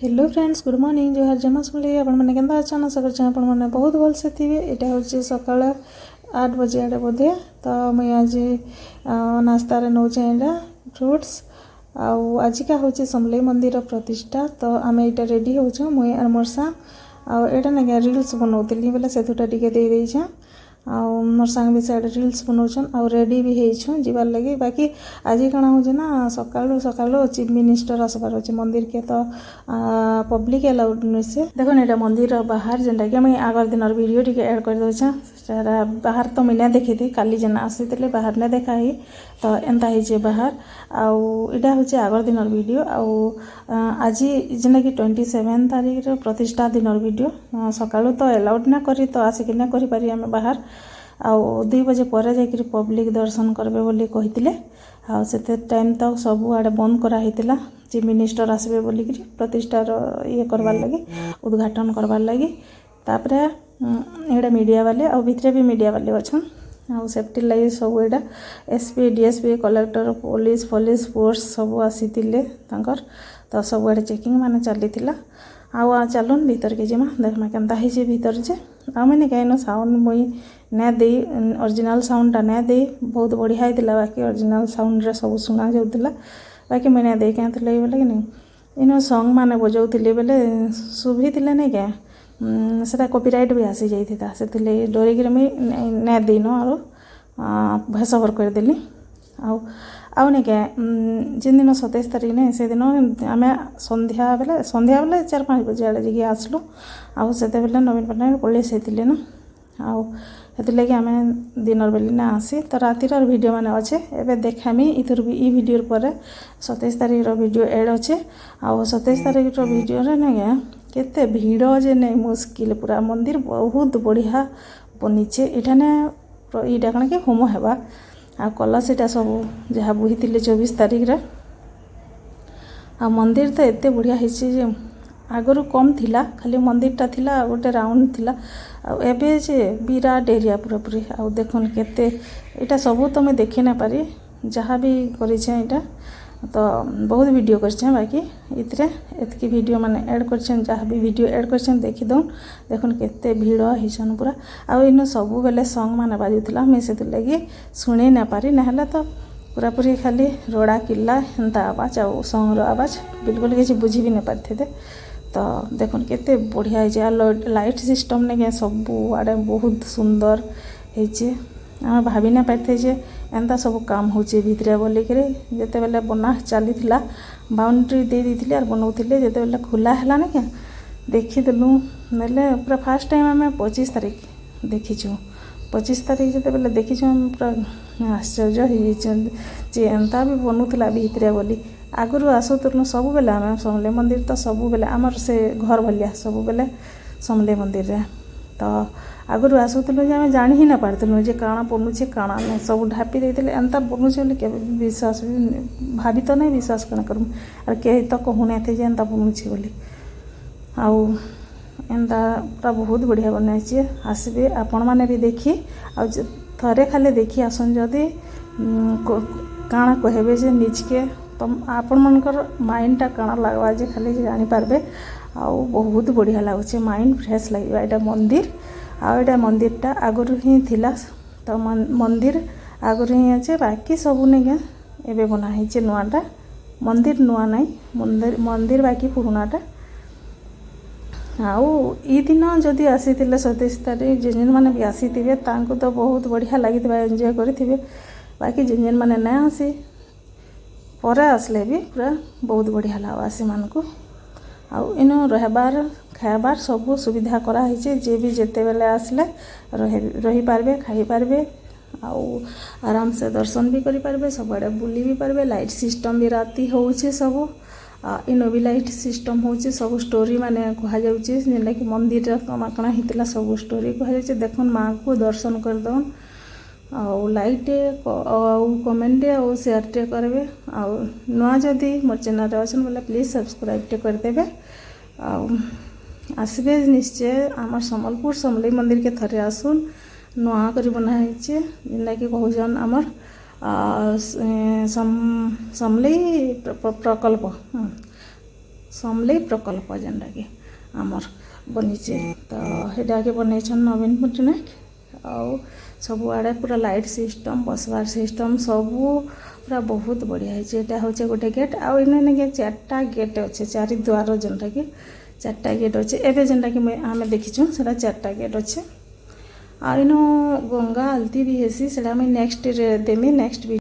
Hello friends, good morning. जोहार जमा सुनले आपण मैंने केंदा अच्छा आशा कर आपण मैंने बहुत भल से थे। यहाँ हूँ सकाल 8 बजे आड़े बोधे। तो मुझे आज नास्तार नौचे यहाँ फ्रुट्स आजिका हूँ समलेई मंदिर प्रतिष्ठा। तो आम यहाँ रेडी हो मुई और मोर सांग आटा ना रिल्स बनाऊली बोले से टे दे देछे मोर सांग भी साइड रिल्स बनाऊन आ रेडी भी हो जीवार लगे। बाकी आज कण हो ना सकालू सकालू चीफ मिनिस्टर आसबार अच्छे मंदिर के। तो पब्लिक अलाउड नुहे से देखो यहाँ मंदिर बाहर जेनटा कि मुझे आगर दिन वीडियो टी एड कर दूचे। बाहर तो मुझे देखी थी काली जेना आसी बाहर ने देखा ही। तो एंता ही बाहर आईटा हूँ आगर दिन वीडियो आज जेना कि 27 तारीख प्रतिष्ठा दिन वीडियो सकालू तो अलाउड ना करी तो आसिक करें आम बाहर 2 बजे पर जाकर पब्लिक दर्शन करबे बोली कहितिले। से टाइम तक सब आड़े बंद कराही चीफ मिनिस्टर आसबे बोलिक प्रतिष्ठार ये करवार लगी उद्घाटन करवार लगी। तापरे एड़ा मीडिया वाले आ भितरे भी मीडिया वाले अच्छा आ सेफ्टी लगी सब एटा SP DSP collector police force सब आसी तो सब आड़े चेकिंग माने चली चलुन भीतर के जिमा देखना केनता ही भीतर जे मैंने कहीं साउंड मुई ना दे ओरिजिनल साउंडटा ना दे बहुत बढ़िया होता। बाकी ओरिजिनल साउंड रे सब सुना जाऊला। बाकी मैंने दे क्या बोले कि नहीं इन सॉन्ग माने बजाऊली बोले शुभी थे नहीं क्या से कॉपीराइट भी आसी जाता से डरिक मुई ना देन और भॉइस ओवर करदेली आउ नहीं क्या जिन दिन 27 तारीख नहीं से दिन आम संध्या बेले 4-5 बजे आड़े जी आसलु आते बेले नवीन पट्टनायक पुलिस होते ना आती आम दिन बेले ना आसी। तो रातिर वीडियो माने अच्छे एवं देखामी इधर भी ई वीडियो पर 27 तारीख वीडियो एड अच्छे 27 तारीख वीडियो नहीं केते भीड़ जे नहीं मुस्किल पूरा मंदिर बहुत बढ़िया बनीचे इठाने यहाँ कण कि होम हेबा आ कलश इटा सब जहाँ बुही 24 तारीख रे आ मंदिर तो एते बढ़िया है आगरू कम थिला खाली मंदिरटा थिला गोटे राउंड थिला एबे जे विराट एरिया पूरा पूरी आ देखुन केते इटा सब तो मैं देखी ना पारी जहाँ भी करिछे इटा तो बहुत वीडियो करछे। बाकी इतरे एतकी वीडियो माने ऐड करछन जहाँ भी वीडियो ऐड करछन देखी दउन देखुन केते भीड़ हिसन पूरा आ इन सब बेले सॉन्ग माने बाजुला मैं से लगी शुणी ना पारी ना तो पूरा पूरी खाली रोड़ा किल्ला एंता आवाज आ सॉन्ग आवाज बिल्कुल किसी बुझी भी नहीं पारे। तो देखुन केते बढ़िया है लाइट सिस्टम ने सब आड़े बहुत सुंदर है आम भावी ना पारे जे एंता सब काम होचे भितरे बोलिक जिते बेले बना चली बाउंड्री दे दी और बनाऊे जिते बेले खुला है ना क्या देखीदेलु ना पूरा फास्ट टाइम आम 25 तारीख देखीचु 25 तारीख जिते बेले देखीचु आम पूरा आश्चर्य हो एंता भी बनूला भितरे बोली आगु आसुलु सब बेले आम समलेई मंदिर तो सब बेले आमर से घर भलिया सब बेले समलेई मंदिर रे। तो आगु आसुलु आम जानी ही ना पार्थलु जे काଣା बनुचे काଣା नहीं सब ढापी देते एंता बनुचे बोले विश्वास भाभी तो नहीं विश्वास कण करूँ और कहीं तो कहूना थे एंता बनुचे बोली आउ एंता पूरा बहुत बढ़िया बनाई आसबे आपण मैंने भी देखी आ थरे खाली देखी आसन जदि काଣା कहबे जे निजके तो आपण मनकर माइंडटा काଣା लगवा जे खाली जानीपारे आ बहुत बढ़िया लगुचे माइंड फ्रेश लगे। यहाँ मंदिर आटा मंदिरटा आगुरी ही थिला तो मंदिर आगुरी ही अच्छे बाकी सब नहीं एवं बनाई नुआटा मंदिर नुआ नहीं मंदिर बाकी पुराणाटा आउ ई दिन जदि आसी 27 तारीख जिन जिन मैंने भी आसी थे तो बहुत बढ़िया लगी एंजॉय करेंगे। बाकी जिन जिन मैंने ना आसी पर आसले भी पूरा बहुत बढ़िया लगा से मानक आउ इन रहबार खाइबार सब सुविधा कराई जे भी जेते बेले आसले रही पारबे खाई पारबे आउ आराम से दर्शन भी करि पारबे सब आड़े बुली भी पारबे। लाइट सिस्टम भी राति होउचे सब इन भी लाइट सिस्टम होउचे सब स्टोरी माने कहा जाउचे जेना कि मंदिर कमा कणा हितला सब स्टोरी कहा जाउचे देखुन माँ को दर्शन कर दउन आउ लाइक कमेंट और शेयर टे करेंगे आउ नुआ जदि मोर चैनल अच्छे बोले प्लीज सब्सक्राइब टे करदेवे आसबे निश्चय आम सम्बलपुर समलेई मंदिर के थरे आसुन नुआ कर बनाई जेनटा कि कहून आमर समलेई प्रकल्प समलेई प्रकल्प जेनटा कि आमर बनीचे तो हेटा के बनैछन नवीन पट्टनायक आउ सबुआड़े पूरा लाइट सिस्टम बसवार सिस्टम सबू पूरा बहुत बढ़िया है। एटा होचे गोटे गेट आउ इने के चारटा गेट अच्छे चारि द्वार जेनटा कि चारटा गेट अच्छे एवं जेनटा कि आम देखीछुँ से चारटा गेट अच्छे आ इन गंगा आलती भी हेसी से नेक्स्ट देमी नेक्स्ट